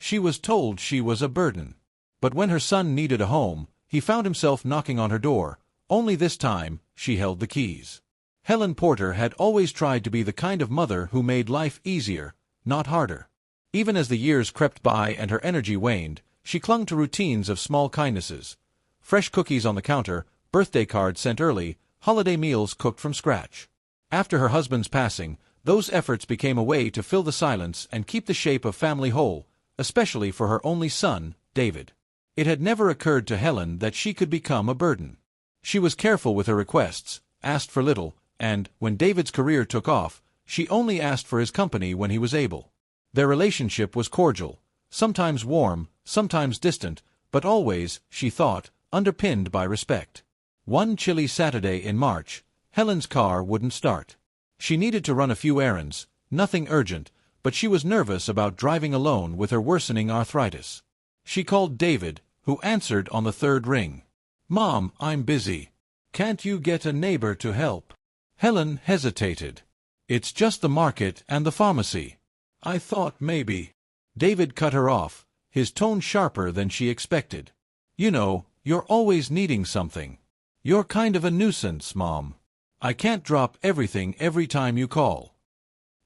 She was told she was a burden. But when her son needed a home, he found himself knocking on her door, only this time, she held the keys. Helen Porter had always tried to be the kind of mother who made life easier, not harder. Even as the years crept by and her energy waned, she clung to routines of small kindnesses. Fresh cookies on the counter, birthday cards sent early, holiday meals cooked from scratch. After her husband's passing, those efforts became a way to fill the silence and keep the shape of family whole, especially for her only son, David. It had never occurred to Helen that she could become a burden. She was careful with her requests, asked for little, and, when David's career took off, she only asked for his company when he was able. Their relationship was cordial, sometimes warm, sometimes distant, but always, she thought, underpinned by respect. One chilly Saturday in March, Helen's car wouldn't start. She needed to run a few errands, nothing urgent, but she was nervous about driving alone with her worsening arthritis. She called David, who answered on the third ring. "Mom, I'm busy. Can't you get a neighbor to help?" Helen hesitated. "It's just the market and the pharmacy. I thought maybe." David cut her off, his tone sharper than she expected. "You know, you're always needing something. You're kind of a nuisance, Mom. I can't drop everything every time you call."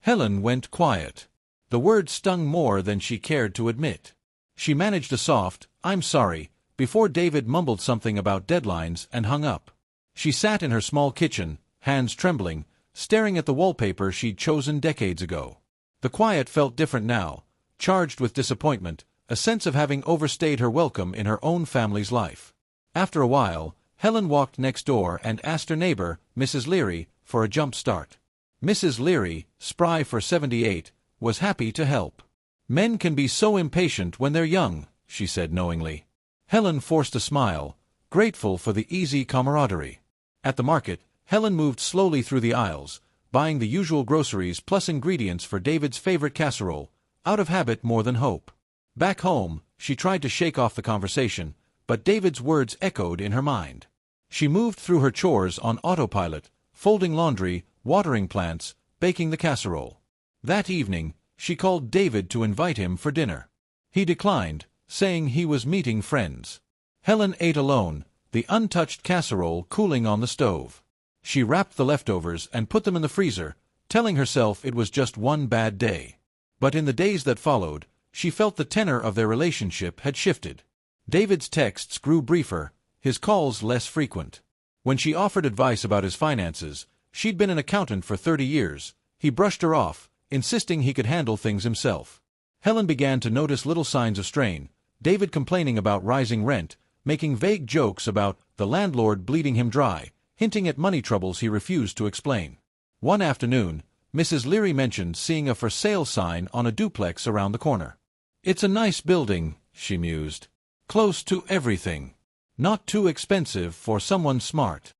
Helen went quiet. The word stung more than she cared to admit. She managed a soft, "I'm sorry," before David mumbled something about deadlines and hung up. She sat in her small kitchen, hands trembling, staring at the wallpaper she'd chosen decades ago. The quiet felt different now, charged with disappointment, a sense of having overstayed her welcome in her own family's life. After a while, Helen walked next door and asked her neighbor, Mrs. Leary, for a jump start. Mrs. Leary, spry for 78, was happy to help. "Men can be so impatient when they're young," she said knowingly. Helen forced a smile, grateful for the easy camaraderie. At the market, Helen moved slowly through the aisles, buying the usual groceries plus ingredients for David's favorite casserole, out of habit more than hope. Back home, she tried to shake off the conversation, but David's words echoed in her mind. She moved through her chores on autopilot, folding laundry, watering plants, baking the casserole. That evening, she called David to invite him for dinner. He declined, saying he was meeting friends. Helen ate alone, the untouched casserole cooling on the stove. She wrapped the leftovers and put them in the freezer, telling herself it was just one bad day. But in the days that followed, she felt the tenor of their relationship had shifted. David's texts grew briefer, his calls less frequent. When she offered advice about his finances, she'd been an accountant for 30 years, he brushed her off, insisting he could handle things himself. Helen began to notice little signs of strain, David complaining about rising rent, making vague jokes about the landlord bleeding him dry, hinting at money troubles he refused to explain. One afternoon, Mrs. Leary mentioned seeing a for sale sign on a duplex around the corner. "It's a nice building," she mused. "Close to everything. Not too expensive for someone smart."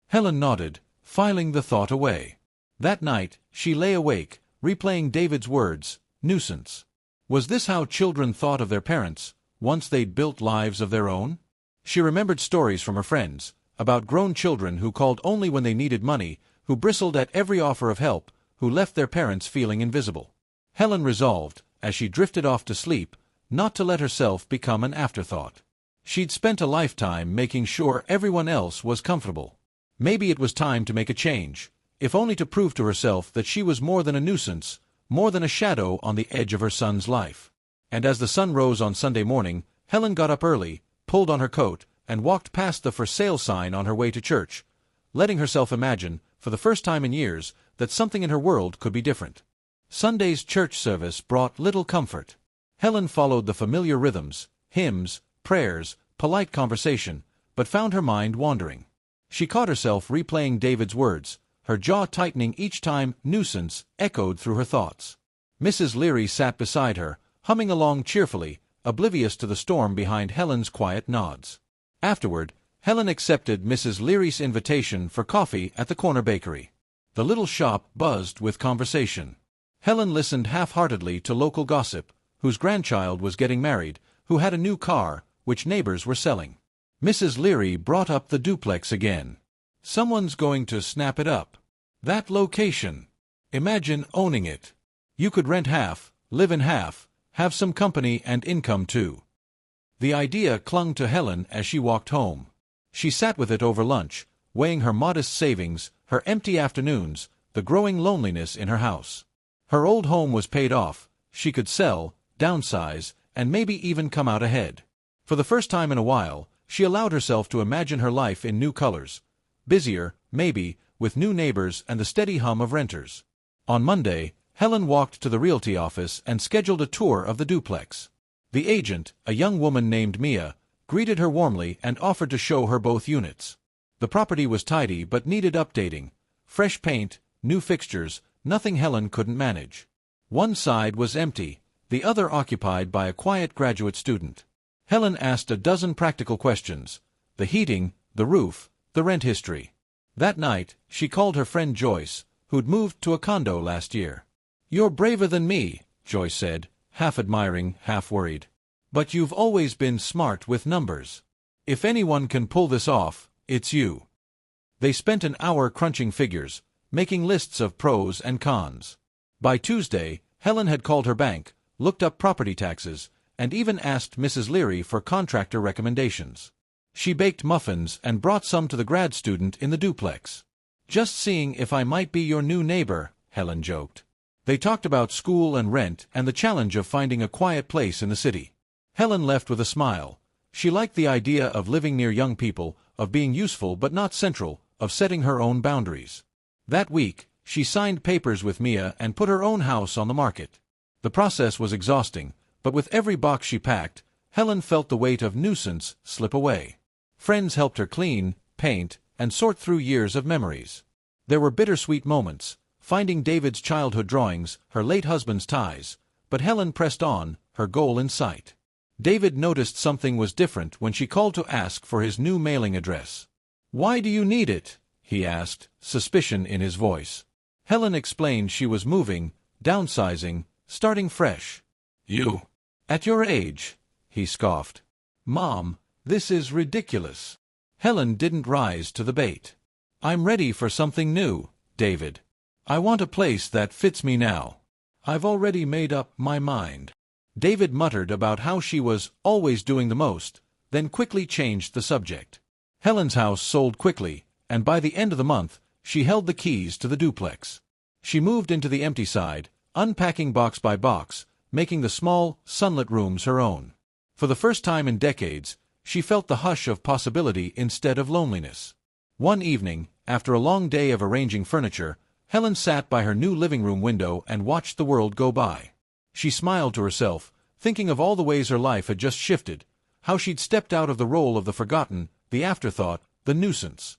Helen nodded, filing the thought away. That night, she lay awake, replaying David's words, "nuisance." Was this how children thought of their parents, once they'd built lives of their own? She remembered stories from her friends, about grown children who called only when they needed money, who bristled at every offer of help, who left their parents feeling invisible. Helen resolved, as she drifted off to sleep, not to let herself become an afterthought. She'd spent a lifetime making sure everyone else was comfortable. Maybe it was time to make a change, if only to prove to herself that she was more than a nuisance, more than a shadow on the edge of her son's life. And as the sun rose on Sunday morning, Helen got up early, pulled on her coat, and walked past the for sale sign on her way to church, letting herself imagine, for the first time in years, that something in her world could be different. Sunday's church service brought little comfort. Helen followed the familiar rhythms, hymns, prayers, polite conversation, but found her mind wandering. She caught herself replaying David's words, her jaw tightening each time "nuisance" echoed through her thoughts. Mrs. Leary sat beside her, humming along cheerfully, oblivious to the storm behind Helen's quiet nods. Afterward, Helen accepted Mrs. Leary's invitation for coffee at the corner bakery. The little shop buzzed with conversation. Helen listened half-heartedly to local gossip, whose grandchild was getting married, who had a new car, which neighbors were selling. Mrs. Leary brought up the duplex again. "Someone's going to snap it up. That location. Imagine owning it. You could rent half, live in half, Have some company and income too. The idea clung to Helen as she walked home. She sat with it over lunch, weighing her modest savings, her empty afternoons, the growing loneliness in her house. Her old home was paid off, she could sell, downsize, and maybe even come out ahead. For the first time in a while, she allowed herself to imagine her life in new colors. Busier, maybe, with new neighbors and the steady hum of renters. On Monday, Helen walked to the realty office and scheduled a tour of the duplex. The agent, a young woman named Mia, greeted her warmly and offered to show her both units. The property was tidy but needed updating. Fresh paint, new fixtures, nothing Helen couldn't manage. One side was empty, the other occupied by a quiet graduate student. Helen asked a dozen practical questions: the heating, the roof, the rent history. That night, she called her friend Joyce, who'd moved to a condo last year. "You're braver than me," Joyce said, half admiring, half worried. "But you've always been smart with numbers. If anyone can pull this off, it's you." They spent an hour crunching figures, making lists of pros and cons. By Tuesday, Helen had called her bank, looked up property taxes, and even asked Mrs. Leary for contractor recommendations. She baked muffins and brought some to the grad student in the duplex. "Just seeing if I might be your new neighbor," Helen joked. They talked about school and rent and the challenge of finding a quiet place in the city. Helen left with a smile. She liked the idea of living near young people, of being useful but not central, of setting her own boundaries. That week, she signed papers with Mia and put her own house on the market. The process was exhausting, but with every box she packed, Helen felt the weight of Nuisance slip away. Friends helped her clean, paint, and sort through years of memories. There were bittersweet moments, finding David's childhood drawings, her late husband's ties, but Helen pressed on, her goal in sight. David noticed something was different when she called to ask for his new mailing address. "Why do you need it?" he asked, suspicion in his voice. Helen explained she was moving, downsizing, starting fresh. "You? At your age?" he scoffed. "Mom, this is ridiculous." Helen didn't rise to the bait. "I'm ready for something new, David. I want a place that fits me now. I've already made up my mind." David muttered about how she was always doing the most, then quickly changed the subject. Helen's house sold quickly, and by the end of the month, she held the keys to the duplex. She moved into the empty side, unpacking box by box, making the small, sunlit rooms her own. For the first time in decades, she felt the hush of possibility instead of loneliness. One evening, after a long day of arranging furniture, Helen sat by her new living room window and watched the world go by. She smiled to herself, thinking of all the ways her life had just shifted, how she'd stepped out of the role of the forgotten, the afterthought, the nuisance.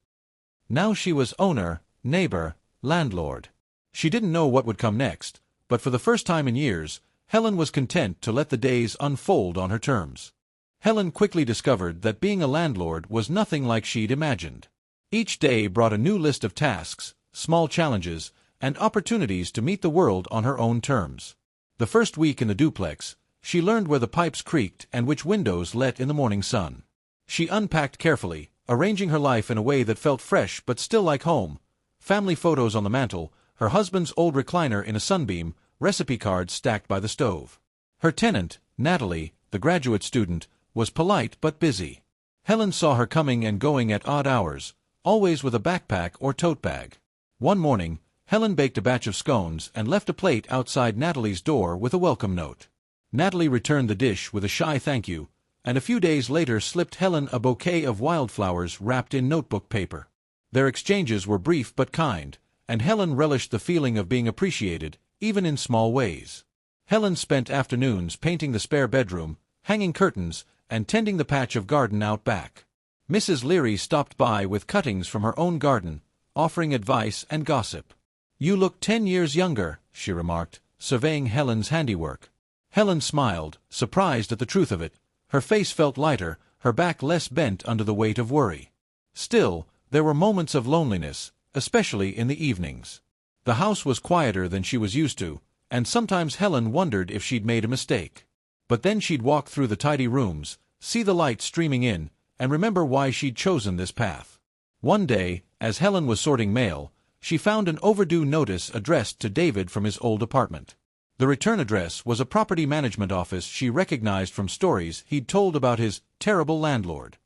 Now she was owner, neighbor, landlord. She didn't know what would come next, but for the first time in years, Helen was content to let the days unfold on her terms. Helen quickly discovered that being a landlord was nothing like she'd imagined. Each day brought a new list of tasks, small challenges, and opportunities to meet the world on her own terms. The first week in the duplex, she learned where the pipes creaked and which windows let in the morning sun. She unpacked carefully, arranging her life in a way that felt fresh but still like home. Family photos on the mantel, her husband's old recliner in a sunbeam, recipe cards stacked by the stove. Her tenant, Natalie, the graduate student, was polite but busy. Helen saw her coming and going at odd hours, always with a backpack or tote bag. One morning, Helen baked a batch of scones and left a plate outside Natalie's door with a welcome note. Natalie returned the dish with a shy thank you, and a few days later slipped Helen a bouquet of wildflowers wrapped in notebook paper. Their exchanges were brief but kind, and Helen relished the feeling of being appreciated, even in small ways. Helen spent afternoons painting the spare bedroom, hanging curtains, and tending the patch of garden out back. Mrs. Leary stopped by with cuttings from her own garden, offering advice and gossip. "You look 10 years younger," she remarked, surveying Helen's handiwork. Helen smiled, surprised at the truth of it. Her face felt lighter, her back less bent under the weight of worry. Still, there were moments of loneliness, especially in the evenings. The house was quieter than she was used to, and sometimes Helen wondered if she'd made a mistake. But then she'd walk through the tidy rooms, see the light streaming in, and remember why she'd chosen this path. One day, as Helen was sorting mail, she found an overdue notice addressed to David from his old apartment. The return address was a property management office she recognized from stories he'd told about his terrible landlord.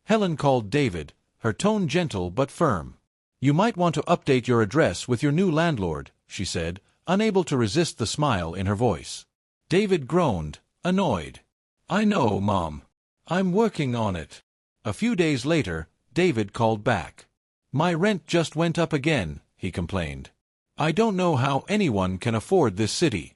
Helen called David, her tone gentle but firm. "You might want to update your address with your new landlord," she said, unable to resist the smile in her voice. David groaned, annoyed. "I know, Mom. I'm working on it." A few days later, David called back. "My rent just went up again," he complained. "I don't know how anyone can afford this city."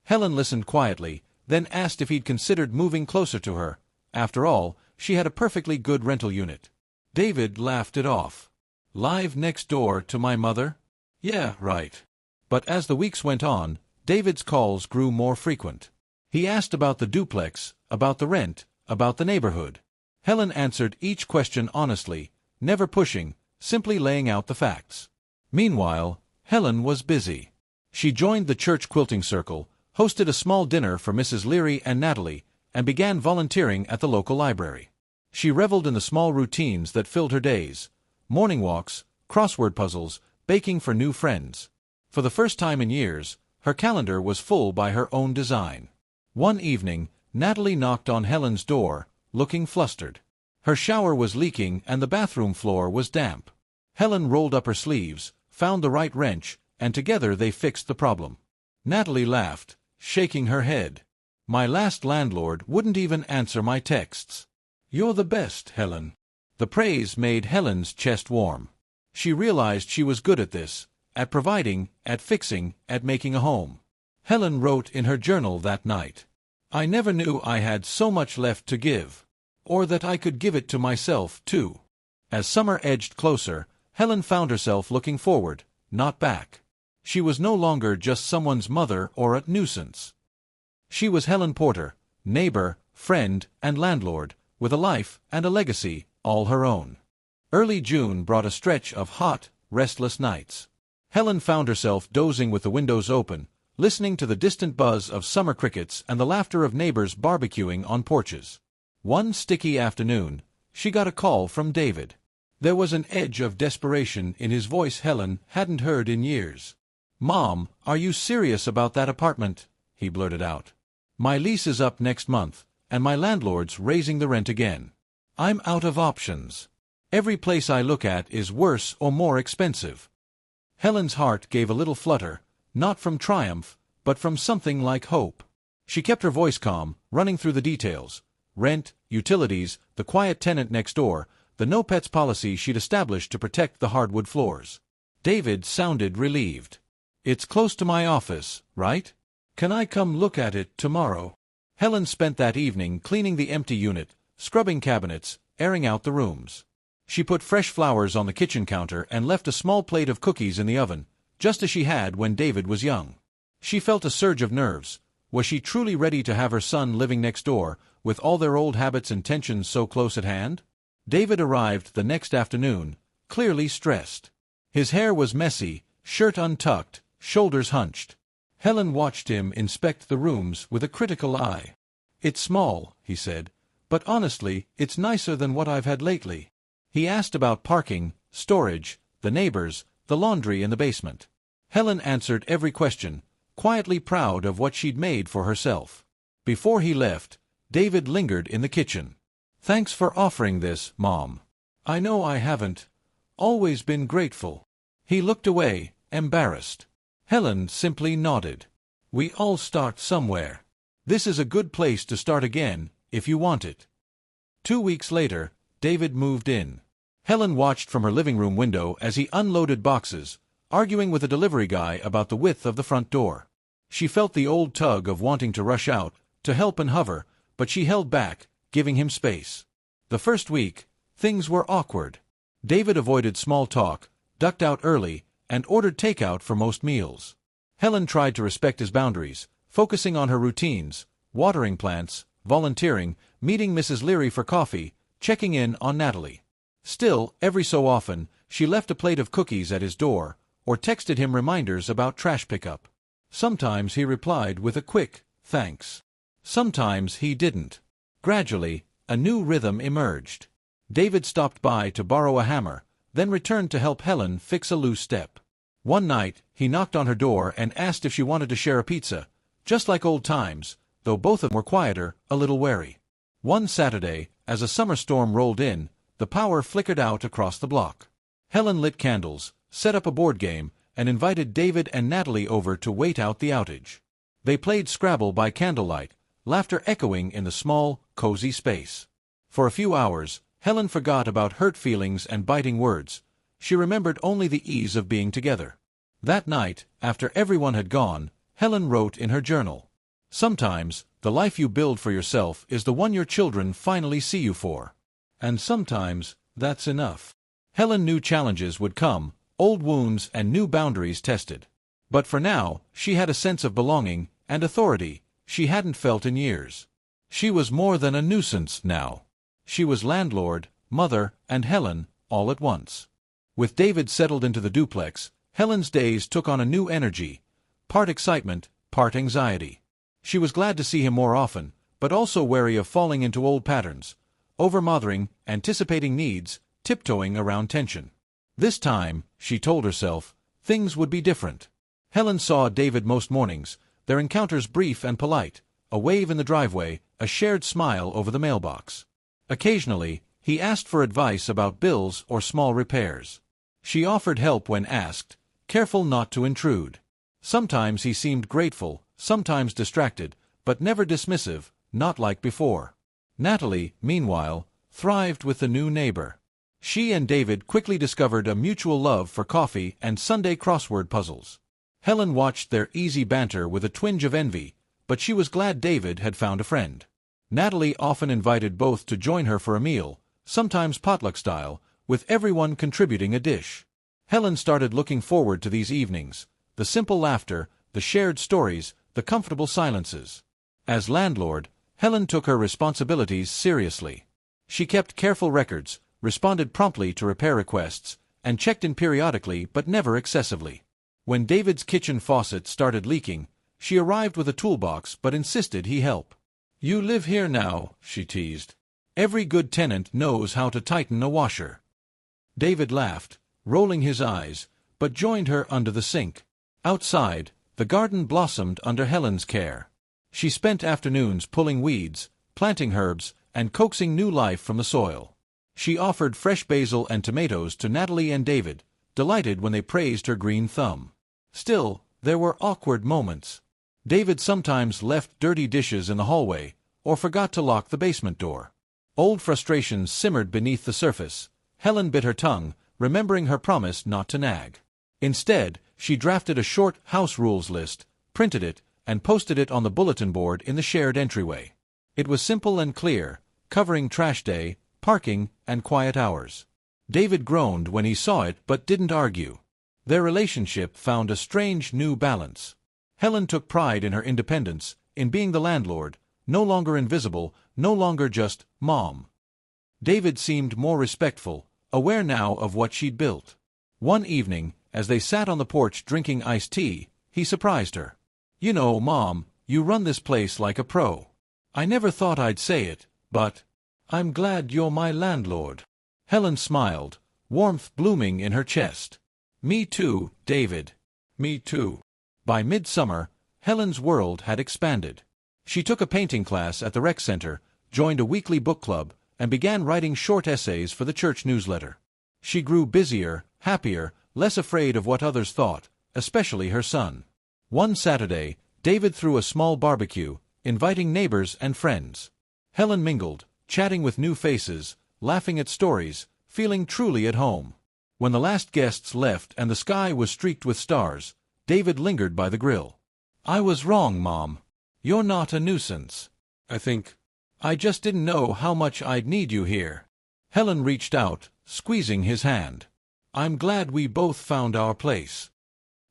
Helen listened quietly, then asked if he'd considered moving closer to her. After all, she had a perfectly good rental unit. David laughed it off. "Live next door to my mother? Yeah, right." But as the weeks went on, David's calls grew more frequent. He asked about the duplex, about the rent, about the neighborhood. Helen answered each question honestly, never pushing, simply laying out the facts. Meanwhile, Helen was busy. She joined the church quilting circle, hosted a small dinner for Mrs. Leary and Natalie, and began volunteering at the local library. She reveled in the small routines that filled her days: morning walks, crossword puzzles, baking for new friends. For the first time in years, her calendar was full by her own design. One evening, Natalie knocked on Helen's door, looking flustered. Her shower was leaking and the bathroom floor was damp. Helen rolled up her sleeves, found the right wrench, and together they fixed the problem. Natalie laughed, shaking her head. "My last landlord wouldn't even answer my texts." "You're the best, Helen." The praise made Helen's chest warm. She realized she was good at this, at providing, at fixing, at making a home. Helen wrote in her journal that night, "I never knew I had so much left to give. Or that I could give it to myself, too." As summer edged closer, Helen found herself looking forward, not back. She was no longer just someone's mother or a nuisance. She was Helen Porter, neighbor, friend, and landlord, with a life and a legacy all her own. Early June brought a stretch of hot, restless nights. Helen found herself dozing with the windows open, listening to the distant buzz of summer crickets and the laughter of neighbors barbecuing on porches. One sticky afternoon, she got a call from David. There was an edge of desperation in his voice Helen hadn't heard in years. "Mom, are you serious about that apartment?" he blurted out. "My lease is up next month, and my landlord's raising the rent again. I'm out of options. Every place I look at is worse or more expensive." Helen's heart gave a little flutter, not from triumph, but from something like hope. She kept her voice calm, running through the details: rent, utilities, the quiet tenant next door, the no-pets policy she'd established to protect the hardwood floors. David sounded relieved. "It's close to my office, right? Can I come look at it tomorrow?" Helen spent that evening cleaning the empty unit, scrubbing cabinets, airing out the rooms. She put fresh flowers on the kitchen counter and left a small plate of cookies in the oven, just as she had when David was young. She felt a surge of nerves. Was she truly ready to have her son living next door, with all their old habits and tensions so close at hand? David arrived the next afternoon, clearly stressed. His hair was messy, shirt untucked, shoulders hunched. Helen watched him inspect the rooms with a critical eye. "It's small," he said, "but honestly, it's nicer than what I've had lately." He asked about parking, storage, the neighbors, the laundry in the basement. Helen answered every question, quietly proud of what she'd made for herself. Before he left, David lingered in the kitchen. "Thanks for offering this, Mom. I know I haven't always been grateful." He looked away, embarrassed. Helen simply nodded. "We all start somewhere. This is a good place to start again, if you want it." 2 weeks later, David moved in. Helen watched from her living room window as he unloaded boxes, arguing with a delivery guy about the width of the front door. She felt the old tug of wanting to rush out, to help and hover, but she held back, giving him space. The first week, things were awkward. David avoided small talk, ducked out early, and ordered takeout for most meals. Helen tried to respect his boundaries, focusing on her routines: watering plants, volunteering, meeting Mrs. Leary for coffee, checking in on Natalie. Still, every so often, she left a plate of cookies at his door, or texted him reminders about trash pickup. Sometimes he replied with a quick, "Thanks." Sometimes he didn't. Gradually, a new rhythm emerged. David stopped by to borrow a hammer, then returned to help Helen fix a loose step. One night, he knocked on her door and asked if she wanted to share a pizza, just like old times, though both of them were quieter, a little wary. One Saturday, as a summer storm rolled in, the power flickered out across the block. Helen lit candles, set up a board game, and invited David and Natalie over to wait out the outage. They played Scrabble by candlelight, laughter echoing in the small, cozy space. For a few hours, Helen forgot about hurt feelings and biting words. She remembered only the ease of being together. That night, after everyone had gone, Helen wrote in her journal, "Sometimes, the life you build for yourself is the one your children finally see you for. And sometimes, that's enough." Helen knew challenges would come, old wounds and new boundaries tested. But for now, she had a sense of belonging and authority she hadn't felt in years. She was more than a nuisance now. She was landlord, mother, and Helen, all at once. With David settled into the duplex, Helen's days took on a new energy, part excitement, part anxiety. She was glad to see him more often, but also wary of falling into old patterns, over-mothering, anticipating needs, tiptoeing around tension. This time, she told herself, things would be different. Helen saw David most mornings, their encounters brief and polite, a wave in the driveway, a shared smile over the mailbox. Occasionally, he asked for advice about bills or small repairs. She offered help when asked, careful not to intrude. Sometimes he seemed grateful, sometimes distracted, but never dismissive, not like before. Natalie, meanwhile, thrived with the new neighbor. She and David quickly discovered a mutual love for coffee and Sunday crossword puzzles. Helen watched their easy banter with a twinge of envy, but she was glad David had found a friend. Natalie often invited both to join her for a meal, sometimes potluck style, with everyone contributing a dish. Helen started looking forward to these evenings, the simple laughter, the shared stories, the comfortable silences. As landlord, Helen took her responsibilities seriously. She kept careful records, responded promptly to repair requests, and checked in periodically but never excessively. When David's kitchen faucet started leaking, she arrived with a toolbox but insisted he help. "You live here now," she teased. "Every good tenant knows how to tighten a washer." David laughed, rolling his eyes, but joined her under the sink. Outside, the garden blossomed under Helen's care. She spent afternoons pulling weeds, planting herbs, and coaxing new life from the soil. She offered fresh basil and tomatoes to Natalie and David, delighted when they praised her green thumb. Still, there were awkward moments. David sometimes left dirty dishes in the hallway, or forgot to lock the basement door. Old frustrations simmered beneath the surface. Helen bit her tongue, remembering her promise not to nag. Instead, she drafted a short house rules list, printed it, and posted it on the bulletin board in the shared entryway. It was simple and clear, covering trash day, parking, and quiet hours. David groaned when he saw it but didn't argue. Their relationship found a strange new balance. Helen took pride in her independence, in being the landlord, no longer invisible, no longer just Mom. David seemed more respectful, aware now of what she'd built. One evening, as they sat on the porch drinking iced tea, he surprised her. "You know, Mom, you run this place like a pro. I never thought I'd say it, but I'm glad you're my landlord." Helen smiled, warmth blooming in her chest. "Me too, David. Me too." By midsummer, Helen's world had expanded. She took a painting class at the rec center, joined a weekly book club, and began writing short essays for the church newsletter. She grew busier, happier, less afraid of what others thought, especially her son. One Saturday, David threw a small barbecue, inviting neighbors and friends. Helen mingled, chatting with new faces, laughing at stories, feeling truly at home. When the last guests left and the sky was streaked with stars, David lingered by the grill. "I was wrong, Mom. You're not a nuisance. I just didn't know how much I'd need you here." Helen reached out, squeezing his hand. "I'm glad we both found our place."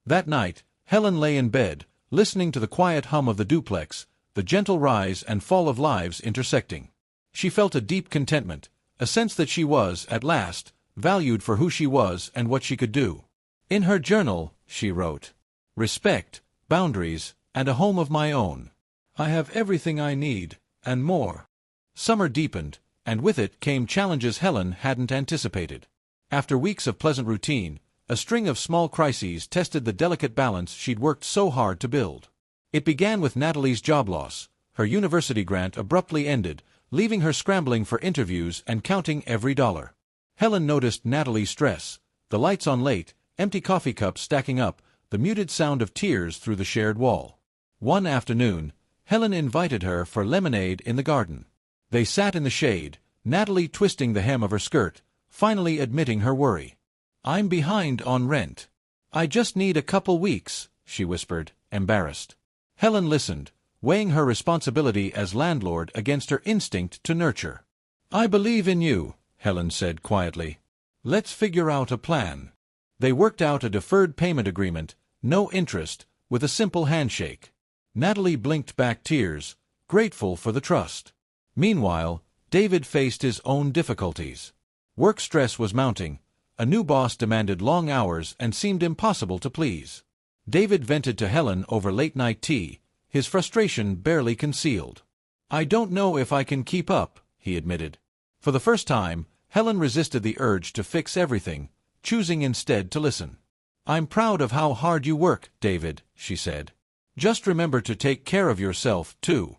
That night, Helen lay in bed, listening to the quiet hum of the duplex, the gentle rise and fall of lives intersecting. She felt a deep contentment, a sense that she was, at last, valued for who she was and what she could do. In her journal, she wrote, "Respect, boundaries, and a home of my own. I have everything I need, and more." Summer deepened, and with it came challenges Helen hadn't anticipated. After weeks of pleasant routine, A string of small crises tested the delicate balance she'd worked so hard to build. It began with Natalie's job loss. Her university grant abruptly ended, leaving her scrambling for interviews and counting every dollar. Helen noticed Natalie's stress, the lights on late, empty coffee cups stacking up, the muted sound of tears through the shared wall. One afternoon, Helen invited her for lemonade in the garden. They sat in the shade, Natalie twisting the hem of her skirt, finally admitting her worry. "I'm behind on rent. I just need a couple weeks," she whispered, embarrassed. Helen listened, weighing her responsibility as landlord against her instinct to nurture. "I believe in you," Helen said quietly. "Let's figure out a plan." They worked out a deferred payment agreement, no interest, with a simple handshake. Natalie blinked back tears, grateful for the trust. Meanwhile, David faced his own difficulties. Work stress was mounting. A new boss demanded long hours and seemed impossible to please. David vented to Helen over late-night tea, his frustration barely concealed. "I don't know if I can keep up," he admitted. For the first time, Helen resisted the urge to fix everything, choosing instead to listen. "I'm proud of how hard you work, David," she said. "Just remember to take care of yourself, too."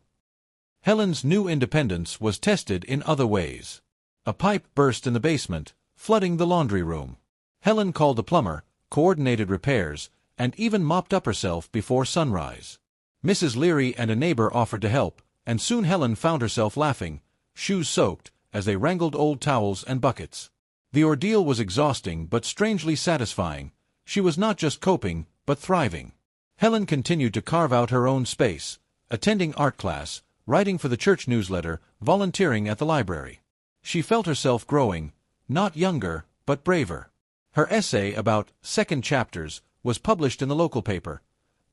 Helen's new independence was tested in other ways. A pipe burst in the basement, flooding the laundry room. Helen called a plumber, coordinated repairs, and even mopped up herself before sunrise. Mrs. Leary and a neighbor offered to help, and soon Helen found herself laughing, shoes soaked, as they wrangled old towels and buckets. The ordeal was exhausting but strangely satisfying. She was not just coping, but thriving. Helen continued to carve out her own space, attending art class, writing for the church newsletter, volunteering at the library. She felt herself growing, not younger, but braver. Her essay about second chapters was published in the local paper.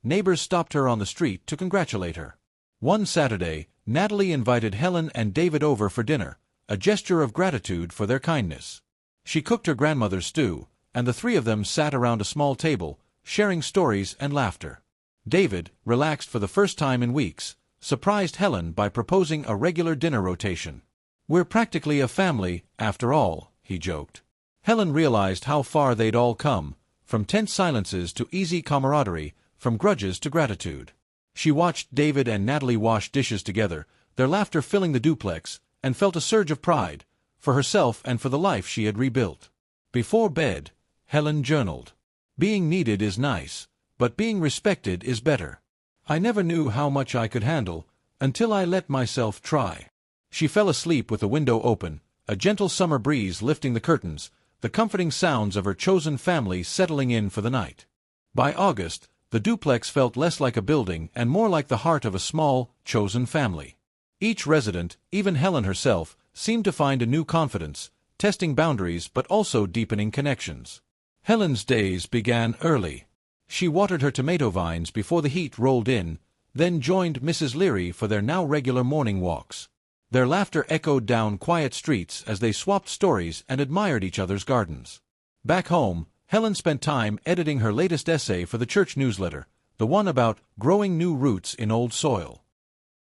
Neighbors stopped her on the street to congratulate her. One Saturday, Natalie invited Helen and David over for dinner, a gesture of gratitude for their kindness. She cooked her grandmother's stew, and the three of them sat around a small table, sharing stories and laughter. David, relaxed for the first time in weeks, surprised Helen by proposing a regular dinner rotation. "We're practically a family, after all," he joked. Helen realized how far they'd all come, from tense silences to easy camaraderie, from grudges to gratitude. She watched David and Natalie wash dishes together, their laughter filling the duplex, and felt a surge of pride, for herself and for the life she had rebuilt. Before bed, Helen journaled. "Being needed is nice, but being respected is better. I never knew how much I could handle, until I let myself try." She fell asleep with the window open, a gentle summer breeze lifting the curtains, the comforting sounds of her chosen family settling in for the night. By August, the duplex felt less like a building and more like the heart of a small, chosen family. Each resident, even Helen herself, seemed to find a new confidence, testing boundaries but also deepening connections. Helen's days began early. She watered her tomato vines before the heat rolled in, then joined Mrs. Leary for their now regular morning walks. Their laughter echoed down quiet streets as they swapped stories and admired each other's gardens. Back home, Helen spent time editing her latest essay for the church newsletter, the one about growing new roots in old soil.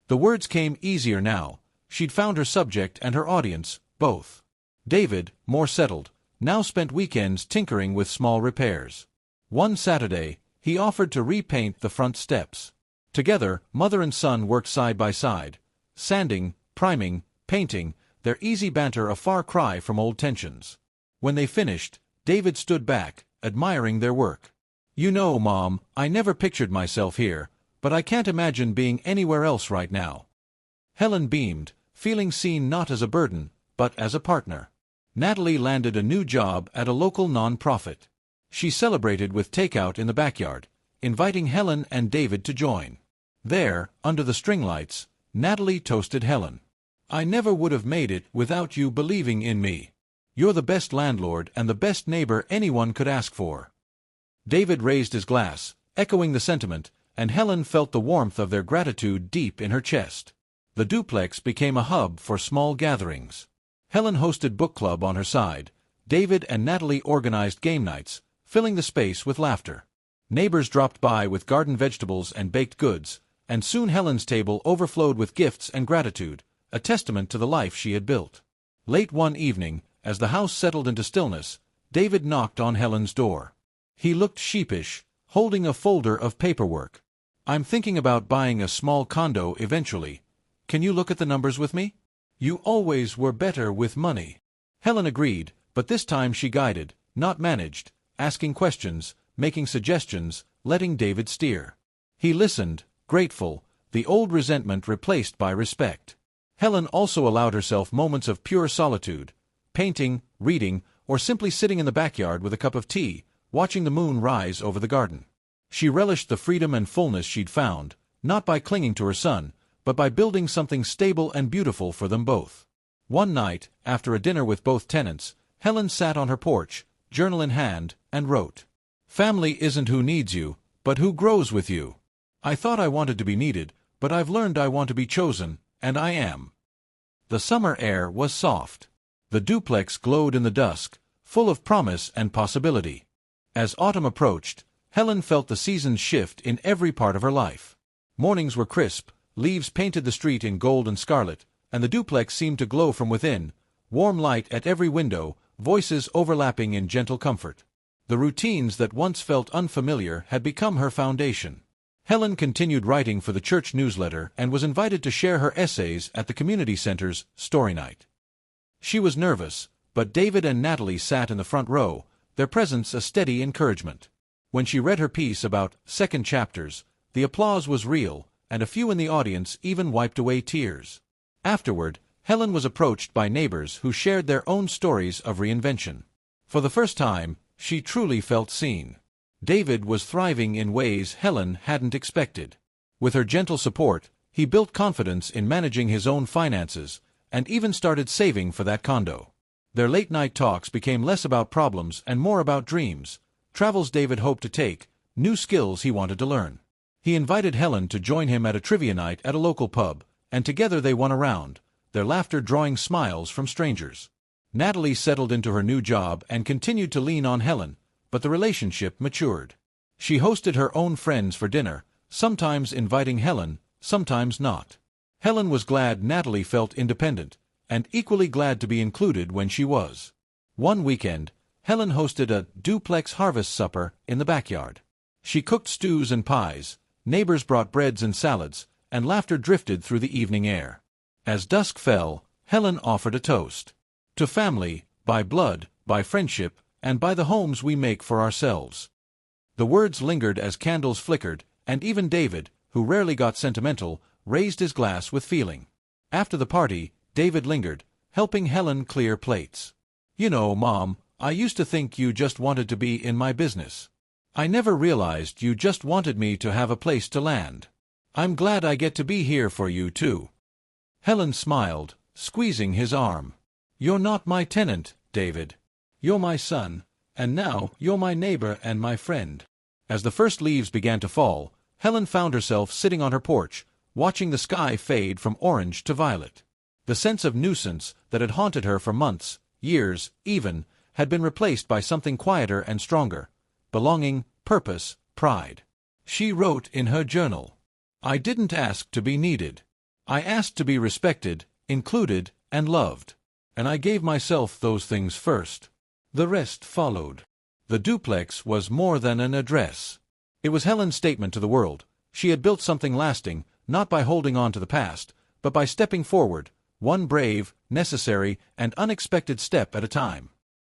The words came easier now. She'd found her subject and her audience, both. David, more settled, now spent weekends tinkering with small repairs. One Saturday, he offered to repaint the front steps. Together, mother and son worked side by side, sanding, priming, painting, their easy banter a far cry from old tensions. When they finished, David stood back, admiring their work. "You know, Mom, I never pictured myself here, but I can't imagine being anywhere else right now." Helen beamed, feeling seen not as a burden, but as a partner. Natalie landed a new job at a local non-profit. She celebrated with takeout in the backyard, inviting Helen and David to join. There, under the string lights, Natalie toasted Helen. "I never would have made it without you believing in me. You're the best landlord and the best neighbor anyone could ask for." David raised his glass, echoing the sentiment, and Helen felt the warmth of their gratitude deep in her chest. The duplex became a hub for small gatherings. Helen hosted book club on her side. David and Natalie organized game nights, filling the space with laughter. Neighbors dropped by with garden vegetables and baked goods, and soon Helen's table overflowed with gifts and gratitude, a testament to the life she had built. Late one evening, as the house settled into stillness, David knocked on Helen's door. He looked sheepish, holding a folder of paperwork. "I'm thinking about buying a small condo eventually. Can you look at the numbers with me? You always were better with money." Helen agreed, but this time she guided, not managed, asking questions, making suggestions, letting David steer. He listened, grateful, the old resentment replaced by respect. Helen also allowed herself moments of pure solitude, painting, reading, or simply sitting in the backyard with a cup of tea, watching the moon rise over the garden. She relished the freedom and fullness she'd found, not by clinging to her son, but by building something stable and beautiful for them both. One night, after a dinner with both tenants, Helen sat on her porch, journal in hand, and wrote, "Family isn't who needs you, but who grows with you. I thought I wanted to be needed, but I've learned I want to be chosen, and I am." The summer air was soft. The duplex glowed in the dusk, full of promise and possibility. As autumn approached, Helen felt the seasons shift in every part of her life. Mornings were crisp, leaves painted the street in gold and scarlet, and the duplex seemed to glow from within, warm light at every window, voices overlapping in gentle comfort. The routines that once felt unfamiliar had become her foundation. Helen continued writing for the church newsletter and was invited to share her essays at the community center's story night. She was nervous, but David and Natalie sat in the front row, their presence a steady encouragement. When she read her piece about second chapters, the applause was real, and a few in the audience even wiped away tears. Afterward, Helen was approached by neighbors who shared their own stories of reinvention. For the first time, she truly felt seen. David was thriving in ways Helen hadn't expected. With her gentle support, he built confidence in managing his own finances, and even started saving for that condo. Their late-night talks became less about problems and more about dreams, travels David hoped to take, new skills he wanted to learn. He invited Helen to join him at a trivia night at a local pub, and together they won a round, their laughter drawing smiles from strangers. Natalie settled into her new job and continued to lean on Helen, but the relationship matured. She hosted her own friends for dinner, sometimes inviting Helen, sometimes not. Helen was glad Natalie felt independent, and equally glad to be included when she was. One weekend, Helen hosted a duplex harvest supper in the backyard. She cooked stews and pies, neighbors brought breads and salads, and laughter drifted through the evening air. As dusk fell, Helen offered a toast. To family, by blood, by friendship, and by the homes we make for ourselves. The words lingered as candles flickered, and even David, who rarely got sentimental, raised his glass with feeling. After the party, David lingered, helping Helen clear plates. "You know, Mom, I used to think you just wanted to be in my business. I never realized you just wanted me to have a place to land. I'm glad I get to be here for you, too." Helen smiled, squeezing his arm. "You're not my tenant, David. You're my son, and now you're my neighbor and my friend." As the first leaves began to fall, Helen found herself sitting on her porch, watching the sky fade from orange to violet. The sense of nuisance that had haunted her for months, years, even, had been replaced by something quieter and stronger: belonging, purpose, pride. She wrote in her journal, "I didn't ask to be needed. I asked to be respected, included, and loved. And I gave myself those things first. The rest followed." The duplex was more than an address. It was Helen's statement to the world. She had built something lasting, not by holding on to the past, but by stepping forward, one brave, necessary, and unexpected step at a time.